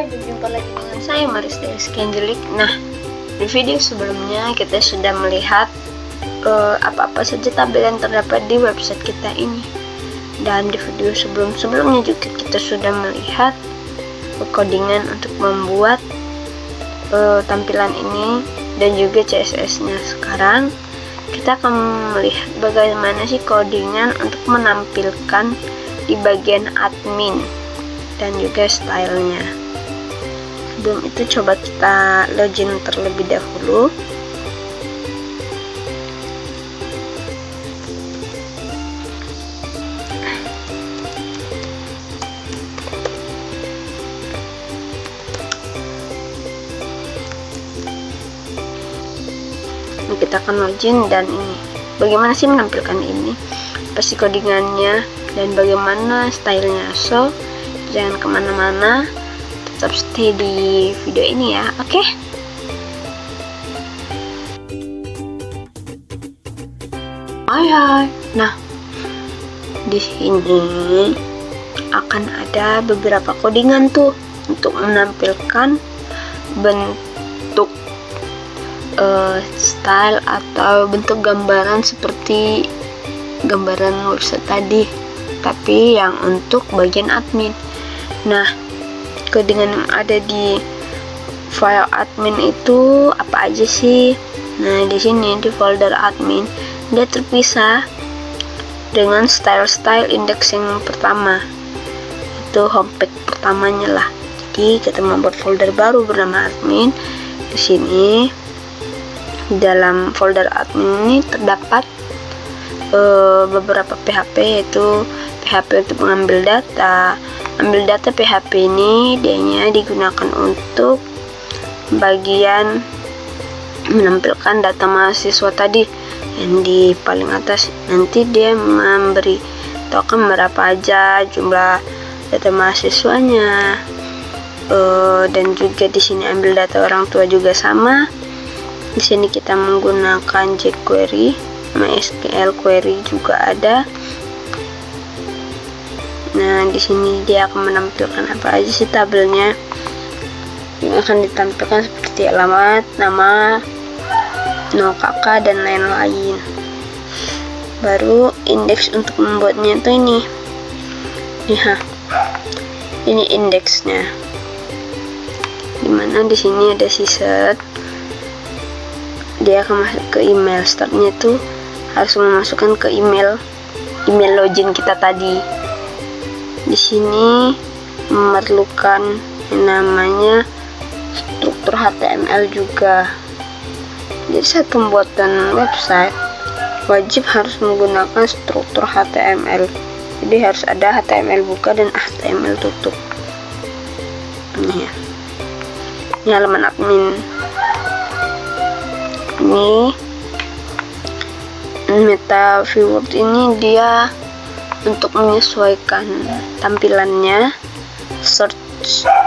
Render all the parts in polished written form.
Hai, berjumpa lagi dengan saya Marista Eskenjelik. Nah, di video sebelumnya kita sudah melihat apa-apa saja tabel yang terdapat di website kita ini. Dan di video sebelum-sebelumnya juga kita sudah melihat codingan untuk membuat tampilan ini dan juga CSS-nya. Sekarang kita akan melihat bagaimana sih codingan untuk menampilkan di bagian admin dan juga stylenya. Sebelum itu coba kita login terlebih dahulu. Nah, kita akan login dan ini bagaimana sih menampilkan ini, pasti codingannya dan bagaimana stylenya. So jangan kemana-mana, tetap stay di video ini ya, oke? Hai. Nah, di sini akan ada beberapa codingan tuh untuk menampilkan bentuk style atau bentuk gambaran seperti gambaran website tadi, tapi yang untuk bagian admin. Nah, codingan yang ada di file admin itu apa aja sih? Nah, di sini di folder admin dia terpisah dengan style index yang pertama. Itu homepage pertamanya lah. Jadi kita membuat folder baru bernama admin. Di sini dalam folder admin ini terdapat beberapa PHP, yaitu PHP untuk mengambil data. Ambil data PHP ini dianya digunakan untuk bagian menampilkan data mahasiswa tadi yang di paling atas. Nanti dia memberi tahukan berapa aja jumlah data mahasiswanya, dan juga di sini ambil data orang tua juga sama. Di sini kita menggunakan jQuery, MySQL query juga ada. Nah, di sini dia akan menampilkan apa aja sih tabelnya yang akan ditampilkan, seperti alamat, nama, kakak dan lain-lain. Baru indeks untuk membuatnya tuh ini. Ini indeksnya. Dimana di sini ada set. Dia akan masuk ke email. Startnya tuh harus memasukkan ke email login kita tadi. Di sini memerlukan yang namanya struktur HTML juga. Jadi saat pembuatan website wajib harus menggunakan struktur HTML. Jadi harus ada HTML buka dan HTML tutup. Ini ya. Ini halaman admin. Ini meta viewer ini dia untuk menyesuaikan tampilannya. Search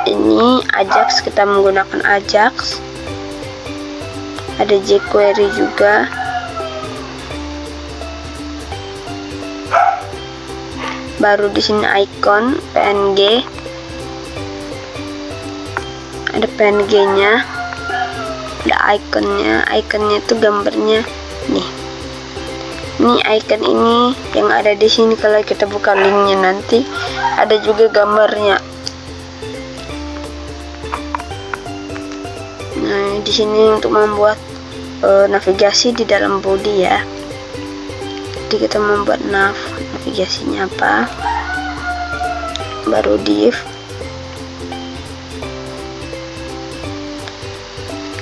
ini Ajax, kita menggunakan Ajax. Ada jQuery juga. Baru di sini icon PNG. Ada PNG-nya. Ada ikonnya. Ikonnya itu gambarnya nih. Ini icon ini yang ada di sini, kalau kita buka linknya nanti ada juga gambarnya. Nah, di sini untuk membuat navigasi di dalam body ya. Jadi kita membuat navigasinya apa? Baru div.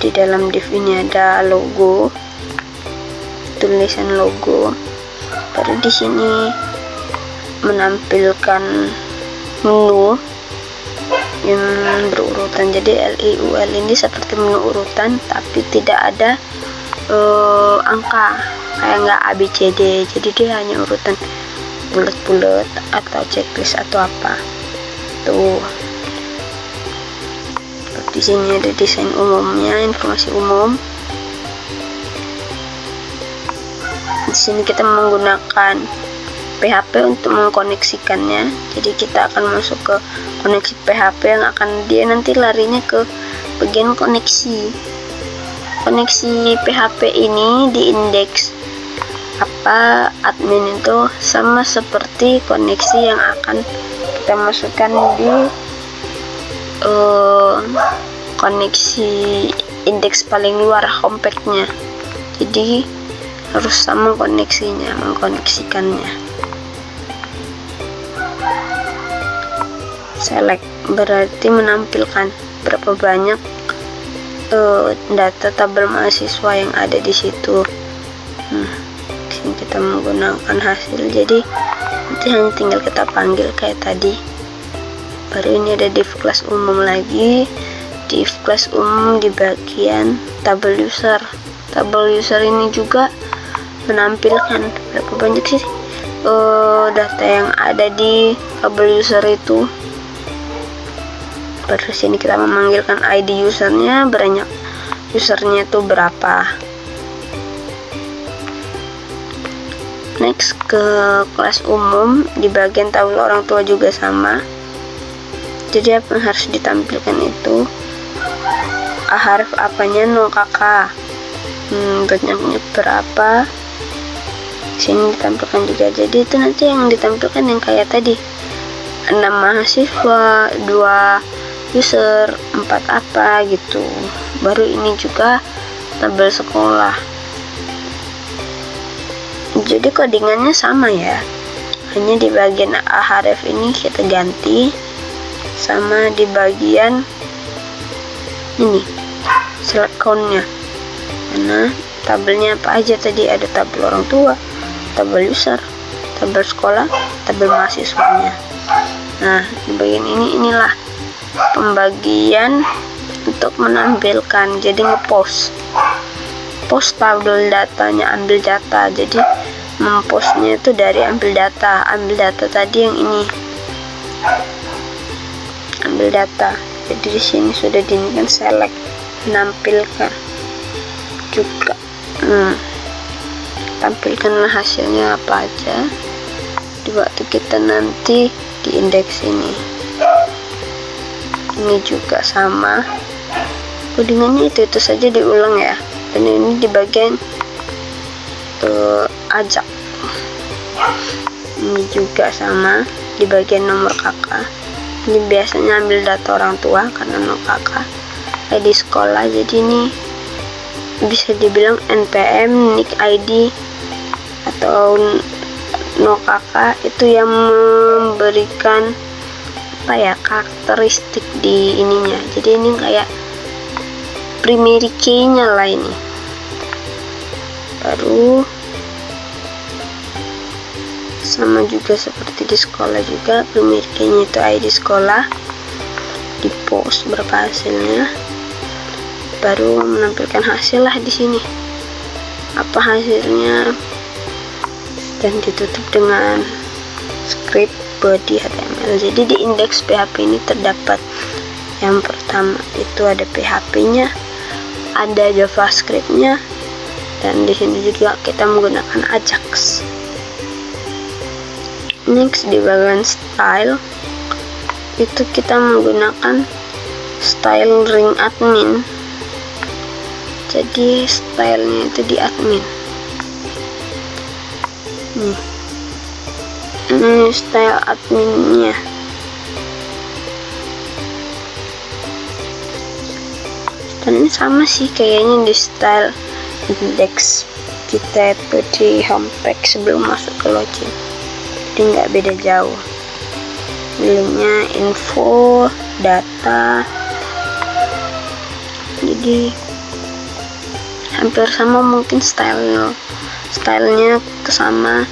Di dalam div ini ada logo, tulisan logo. Baru di sini menampilkan menu yang berurutan. Jadi LIUL ini seperti menu urutan tapi tidak ada angka, kayak nggak ABCD. Jadi dia hanya urutan bulat-bulat atau checklist atau apa. Tuh. Di sini ada desain umumnya, informasi umum. Di sini kita menggunakan PHP untuk mengkoneksikannya. Jadi kita akan masuk ke koneksi PHP yang akan dia nanti larinya ke bagian koneksi PHP ini di indeks admin itu sama seperti koneksi yang akan kita masukkan di koneksi indeks paling luar homepage-nya. Jadi harus sama koneksinya, mengkoneksikannya. Select berarti menampilkan berapa banyak data tabel mahasiswa yang ada di situ. Di sini kita menggunakan hasil, jadi nanti hanya tinggal kita panggil kayak tadi. Baru ini ada div kelas umum lagi. Div kelas umum di bagian tabel user. Tabel user ini juga menampilkan berapa banyak sih data yang ada di tabel user itu. Baru sini kita memanggilkan ID usernya, banyak usernya itu berapa. Next ke kelas umum, di bagian tabel orang tua juga sama. Jadi apa yang harus ditampilkan itu harf apanya, 0 kakak, banyaknya berapa, sini ditampilkan juga. Jadi itu nanti yang ditampilkan yang kayak tadi, 6 mahasiswa, 2 user, 4 apa gitu. Baru ini juga tabel sekolah. Jadi codingannya sama ya, hanya di bagian ahref ini kita ganti, sama di bagian ini select count-nya. Mana tabelnya apa aja tadi, ada tabel orang tua, tabel user, tabel sekolah, tabel mahasiswanya. Nah, di bagian inilah pembagian untuk menampilkan. Jadi ngepost tabel datanya, ambil data. Jadi mempostnya itu dari ambil data tadi yang ini, ambil data. Jadi di sini sudah diinginkan select, menampilkan juga. Tampilkanlah hasilnya apa aja di waktu kita nanti di indeks ini. Ini juga sama, codingannya itu saja diulang ya. Dan ini di bagian ajak, ini juga sama di bagian nomor kakak. Ini biasanya ambil data orang tua karena nomor kakak, ID sekolah. Jadi ini bisa dibilang NPM, NIK ID atau no kakak itu yang memberikan karakteristik di ininya. Jadi ini kayak primary key-nya lah ini. Baru sama juga seperti di sekolah juga, primary key-nya itu ID sekolah, di post berapa hasilnya, baru menampilkan hasil lah di sini apa hasilnya, dan ditutup dengan script body HTML. Jadi di indeks PHP ini terdapat yang pertama itu ada PHP-nya, ada JavaScript-nya, dan di sini juga kita menggunakan Ajax. Next di bagian style itu kita menggunakan style ring admin. Jadi stylenya itu di admin. Ini style adminnya. Dan ini sama sih kayaknya di style index kita itu di homepage sebelum masuk ke login. Jadi nggak beda jauh. Pilihnya info, data. Jadi hampir sama, mungkin stylenya sama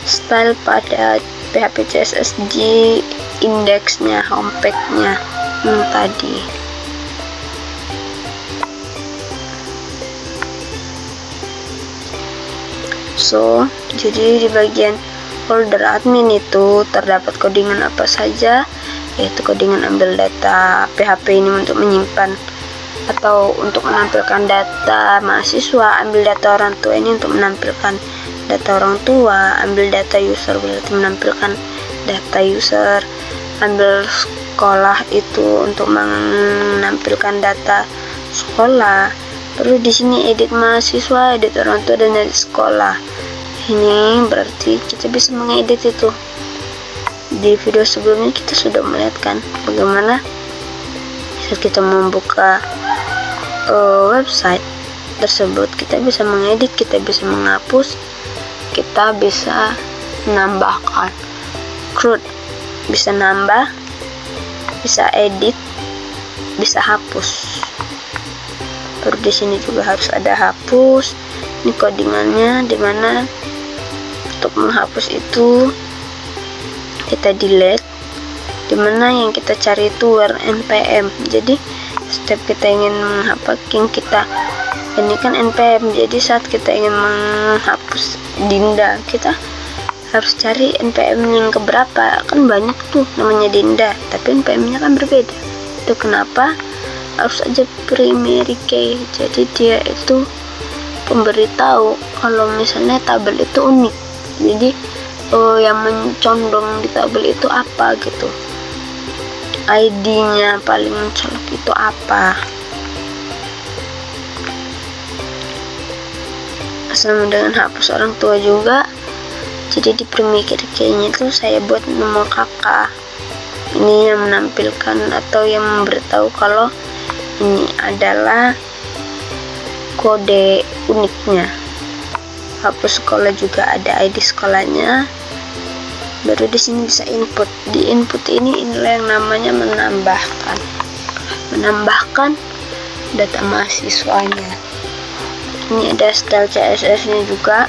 style pada PHP CSS di indeksnya, homepage-nya tadi. Jadi di bagian folder admin itu terdapat codingan apa saja, yaitu codingan ambil data PHP ini untuk menyimpan atau untuk menampilkan data mahasiswa, ambil data orang tua ini untuk menampilkan data orang tua, ambil data user berarti menampilkan data user, ambil sekolah itu untuk menampilkan data sekolah. Baru di sini edit mahasiswa, edit orang tua, dan edit sekolah. Ini berarti kita bisa mengedit itu. Di video sebelumnya kita sudah melihat kan bagaimana saat kita membuka website tersebut, kita bisa mengedit, kita bisa menghapus, kita bisa menambahkan CRUD, bisa nambah, bisa edit, bisa hapus. Baru di sini juga harus ada hapus. Ini codingannya, dimana untuk menghapus itu kita delete, dimana yang kita cari itu where npm. Jadi setiap kita ingin menghapus kita ini kan npm, jadi saat kita ingin menghapus Dinda, kita harus cari npm yang keberapa. Kan banyak tuh namanya Dinda, tapi npm nya kan berbeda. Itu kenapa harus aja primary key. Jadi dia itu pemberitahu kalau misalnya tabel itu unik. Jadi yang mencondong di tabel itu apa gitu, ID-nya paling mencolok itu apa. Sama dengan hapus orang tua juga. Jadi di primary key-nya itu saya buat nomor kakak. Ini yang menampilkan atau yang memberitahu kalau ini adalah kode uniknya. Hapus sekolah juga ada ID sekolahnya. Baru di sini bisa input. Di input ini inilah yang namanya menambahkan data mahasiswanya. Ini ada style CSS nya juga.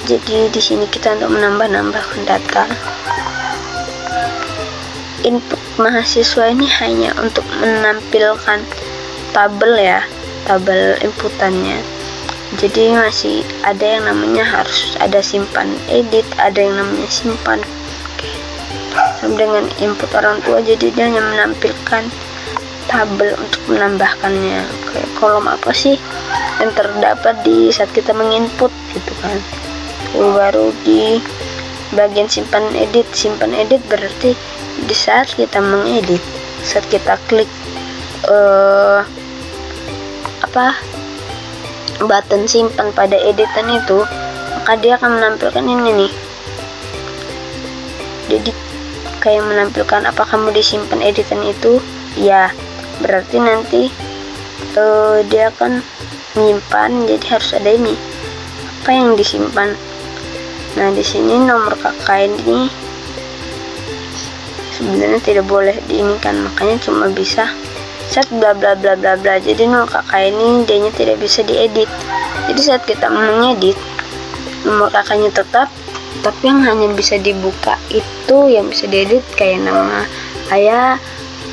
Jadi di sini kita untuk menambahkan data. Input mahasiswa ini hanya untuk menampilkan tabel ya, tabel inputannya. Jadi masih ada yang namanya harus ada simpan edit, ada yang namanya simpan. Oke. Sama dengan input orang tua, jadi dia hanya menampilkan tabel untuk menambahkannya. Oke, kolom apa sih yang terdapat di saat kita menginput gitu kan. Baru di bagian simpan edit berarti di saat kita mengedit, saat kita klik button simpan pada editan itu, maka dia akan menampilkan ini nih. Jadi kayak menampilkan apakah kamu disimpan editan itu, ya berarti nanti dia akan menyimpan. Jadi harus ada ini, apa yang disimpan. Nah di sini nomor kakak ini sebenarnya tidak boleh diinikan, makanya cuma bisa set bla bla bla bla bla. Jadi nomor kakak ini dia tidak bisa diedit. Jadi saat kita mengedit, nomor kakaknya tetap, tapi yang hanya bisa dibuka itu yang bisa diedit kayak nama ayah,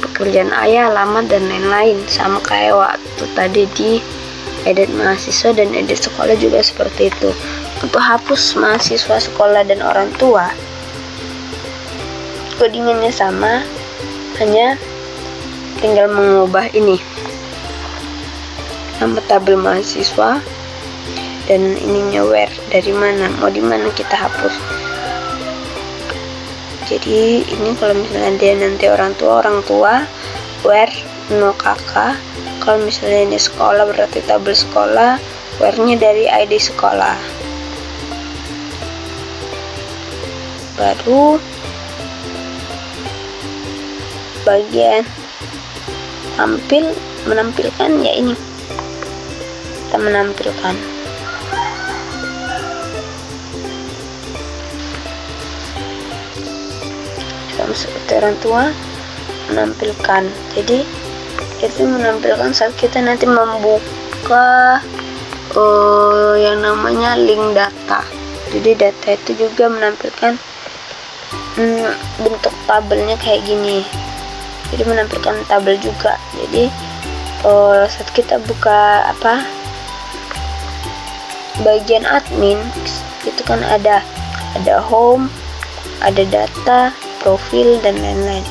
pekerjaan ayah, alamat, dan lain-lain. Sama kayak waktu tadi di edit mahasiswa dan edit sekolah juga seperti itu. Untuk hapus mahasiswa, sekolah, dan orang tua, codingannya sama, hanya tinggal mengubah ini nama tabel mahasiswa dan ininya where, dari mana, mau di mana kita hapus. Jadi ini kalau misalnya dia nanti orang tua where no kakak. Kalau misalnya ini sekolah berarti tabel sekolah, where-nya dari ID sekolah. Baru bagian menampilkan ya ini, kita menampilkan sama seperti orang tua menampilkan. Jadi itu menampilkan saat kita nanti membuka yang namanya link data. Jadi data itu juga menampilkan bentuk tabelnya kayak gini. Jadi menampilkan tabel juga. Jadi saat kita buka bagian admin itu kan ada home, ada data, profil, dan lain-lain.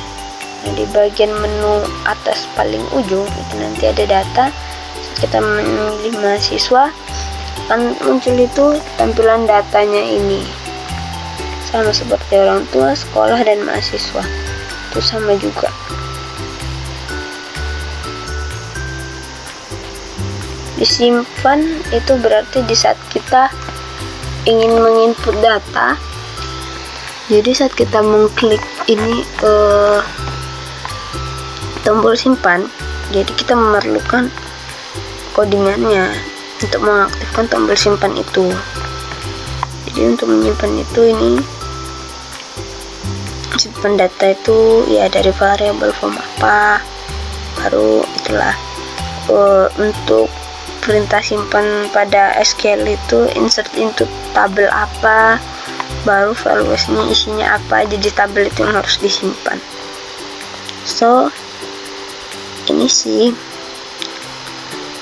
Nah, di bagian menu atas paling ujung itu nanti ada data. Saat kita memilih mahasiswa akan muncul itu tampilan datanya ini. sama seperti orang tua, sekolah, dan mahasiswa. Itu sama juga. Disimpan itu berarti di saat kita ingin menginput data. Jadi saat kita mengklik ini tombol simpan, jadi kita memerlukan codingannya untuk mengaktifkan tombol simpan itu. Jadi untuk menyimpan itu, ini simpan data itu ya dari variabel form apa, baru itulah untuk perintah simpan pada SQL itu insert into tabel apa, baru valuasinya isinya apa. Jadi tabel itu yang harus disimpan. So ini sih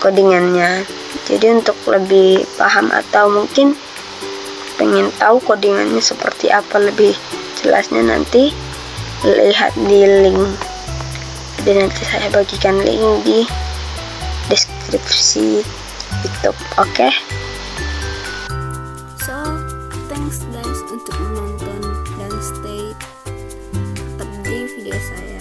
codingannya. Jadi untuk lebih paham atau mungkin pengen tahu codingannya seperti apa lebih jelasnya, nanti lihat di link. Dan nanti saya bagikan link di deskripsi YouTube. Oke? So, thanks guys untuk menonton dan stay di video saya.